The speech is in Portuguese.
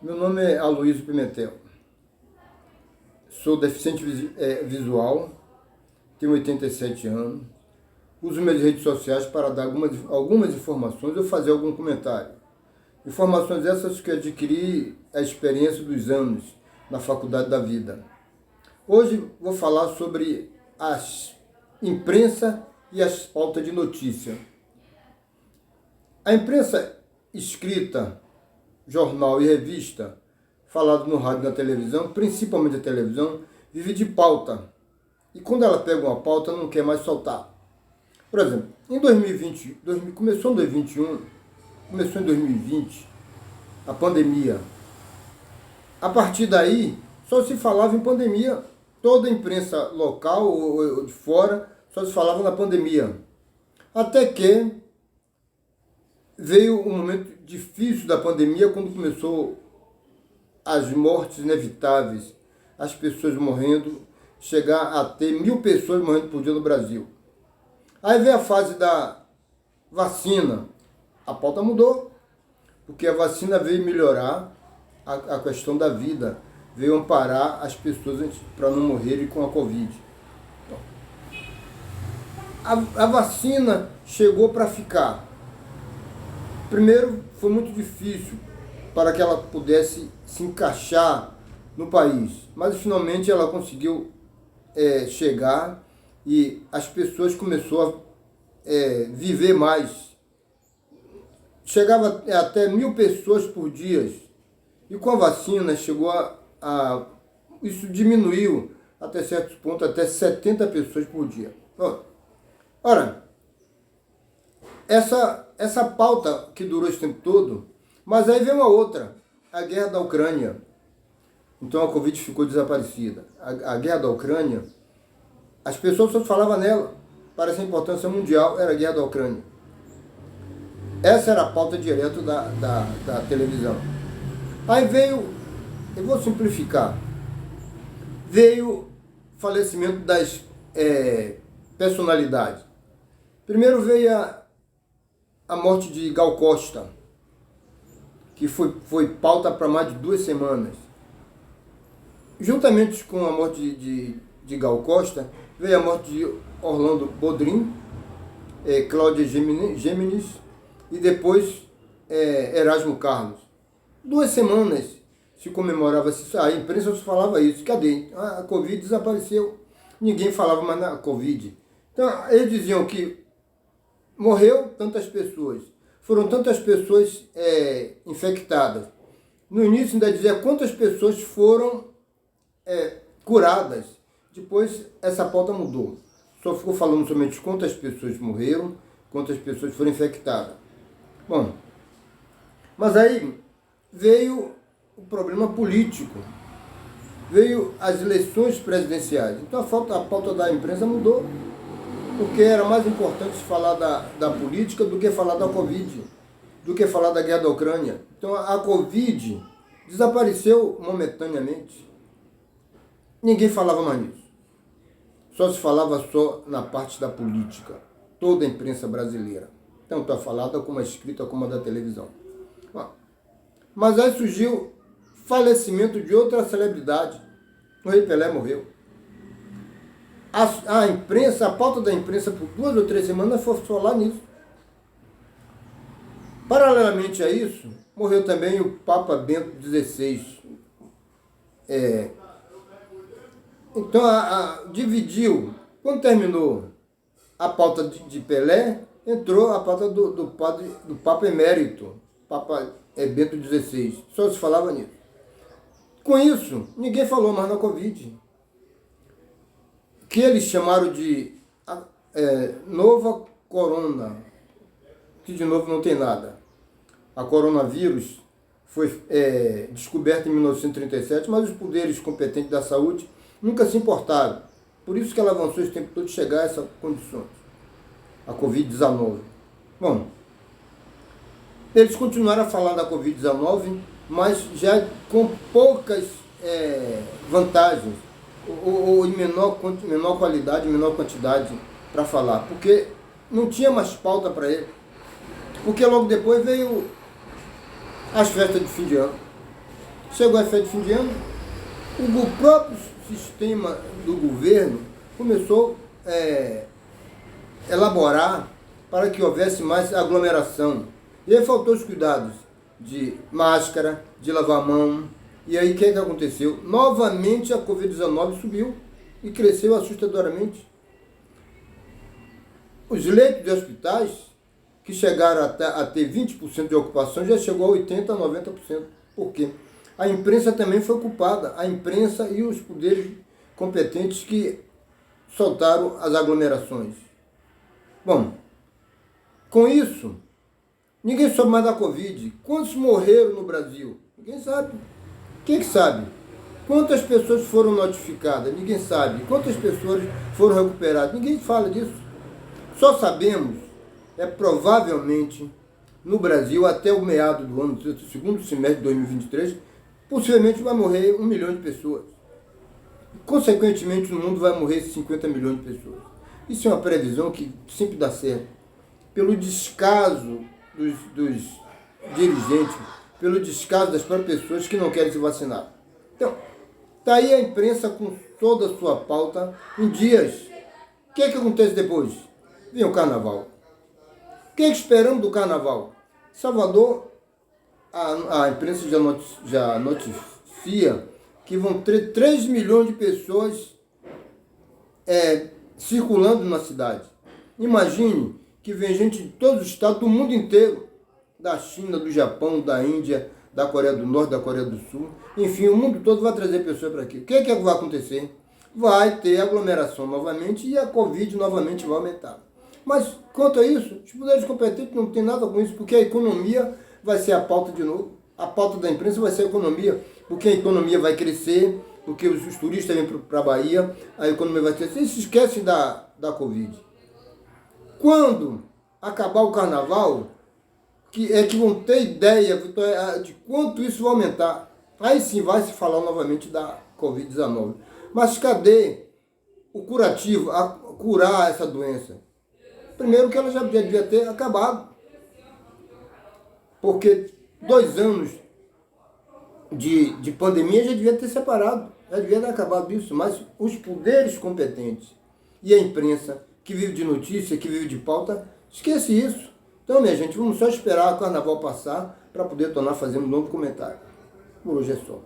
Meu nome é Aloysio Pimentel. Sou deficiente visual, tenho 87 anos. Uso minhas redes sociais para dar algumas informações ou fazer algum comentário. Informações essas que adquiri a experiência dos anos na faculdade da vida. Hoje vou falar sobre a imprensa e as pautas de notícia. A imprensa escrita, jornal e revista, falado no rádio e na televisão, principalmente a televisão, vive de pauta. E quando ela pega uma pauta, não quer mais soltar. Por exemplo, em 2020, começou em 2021, começou em 2020, a pandemia. A partir daí, só se falava em pandemia. Toda a imprensa local ou de fora só se falava na pandemia. Até que veio um momento difícil da pandemia, quando começou as mortes inevitáveis, as pessoas morrendo, chegar a ter 1.000 pessoas morrendo por dia no Brasil. Aí veio a fase da vacina. A pauta mudou, porque a vacina veio melhorar a questão da vida, veio amparar as pessoas para não morrerem com a Covid. A vacina chegou para ficar. Primeiro, foi muito difícil para que ela pudesse se encaixar no país, mas finalmente ela conseguiu chegar e as pessoas começaram a viver mais. Chegava até 1.000 pessoas por dia, e com a vacina chegou isso diminuiu até certo ponto, até 70 pessoas por dia. Ora, essa pauta que durou esse tempo todo, mas aí veio uma outra, a guerra da Ucrânia. Então a Covid ficou desaparecida. A guerra da Ucrânia, as pessoas só falavam nela, para essa importância mundial, era a guerra da Ucrânia. Essa era a pauta direta da televisão. Aí veio, eu vou simplificar, veio falecimento das personalidades. Primeiro veio a morte de Gal Costa, que foi pauta para mais de 2 semanas. Juntamente com a morte de Gal Costa, veio a morte de Orlando Bodrim, Cláudia Gêmeos e depois Erasmo Carlos. 2 semanas se comemorava isso. A imprensa só falava isso. Cadê? A Covid desapareceu. Ninguém falava mais na Covid. Então, eles diziam que morreu tantas pessoas. Foram tantas pessoas infectadas. No início ainda dizia quantas pessoas foram curadas. Depois essa pauta mudou. Só ficou falando somente quantas pessoas morreram, quantas pessoas foram infectadas. Bom, mas aí veio o problema político. Veio as eleições presidenciais. Então a pauta da imprensa mudou. Porque era mais importante falar da política do que falar da Covid, do que falar da guerra da Ucrânia. Então a Covid desapareceu momentaneamente. Ninguém falava mais nisso. Só se falava só na parte da política. Toda a imprensa brasileira, tanto a falada como a escrita como a da televisão. Mas aí surgiu falecimento de outra celebridade. O Rei Pelé morreu. A imprensa, a pauta da imprensa por 2 ou 3 semanas foi falar nisso. Paralelamente a isso, morreu também o Papa Bento XVI. Então, dividiu. Quando terminou a pauta de Pelé, entrou a pauta do Papa Emérito, Papa Bento XVI. Só se falava nisso. Com isso, ninguém falou mais na Covid, que eles chamaram de nova corona, que de novo não tem nada. A coronavírus foi descoberta em 1937, mas os poderes competentes da saúde nunca se importaram. Por isso que ela avançou esse tempo todo de chegar a essas condições, a Covid-19. Bom, eles continuaram a falar da Covid-19, mas já com poucas vantagens, ou em menor qualidade, menor quantidade para falar, porque não tinha mais pauta para ele. Porque logo depois veio as festas de fim de ano. Chegou a festa de fim de ano, o próprio sistema do governo começou a elaborar para que houvesse mais aglomeração. E aí faltou os cuidados de máscara, de lavar a mão. E aí o que aconteceu? Novamente a Covid-19 subiu e cresceu assustadoramente. Os leitos de hospitais, que chegaram a ter 20% de ocupação, já chegou a 80% a 90%. Por quê? A imprensa também foi culpada. A imprensa e os poderes competentes que soltaram as aglomerações. Bom, com isso, ninguém soube mais da Covid. Quantos morreram no Brasil? Ninguém sabe. Quem que sabe? Quantas pessoas foram notificadas? Ninguém sabe. Quantas pessoas foram recuperadas? Ninguém fala disso. Só sabemos, provavelmente, no Brasil, até o meado do ano, segundo semestre de 2023, possivelmente vai morrer 1 milhão de pessoas. Consequentemente, no mundo vai morrer 50 milhões de pessoas. Isso é uma previsão que sempre dá certo. Pelo descaso dos dirigentes, pelo descaso das próprias pessoas que não querem se vacinar. Então, está aí a imprensa com toda a sua pauta em dias. O que acontece depois? Vem o carnaval. O que esperamos do carnaval? Salvador, a imprensa já noticia que vão ter 3 milhões de pessoas circulando na cidade. Imagine que vem gente de todos os estados do mundo inteiro, da China, do Japão, da Índia, da Coreia do Norte, da Coreia do Sul. Enfim, o mundo todo vai trazer pessoas para aqui. O que é que vai acontecer? Vai ter aglomeração novamente e a Covid novamente vai aumentar. Mas, quanto a isso, os poderes competentes não têm nada com isso, porque a economia vai ser a pauta de novo. A pauta da imprensa vai ser a economia, porque a economia vai crescer, porque os turistas vêm para a Bahia, a economia vai crescer. Eles se esquecem da Covid. Quando acabar o carnaval, que vão ter ideia de quanto isso vai aumentar. Aí sim vai se falar novamente da Covid-19. Mas cadê o curativo, a curar essa doença? Primeiro que ela já devia ter acabado. Porque 2 anos de pandemia já devia ter separado. Já devia ter acabado isso. Mas os poderes competentes e a imprensa, que vive de notícia, que vive de pauta, esquece isso. Então, minha gente, vamos só esperar o carnaval passar para poder tornar fazendo um novo comentário. Por hoje é só.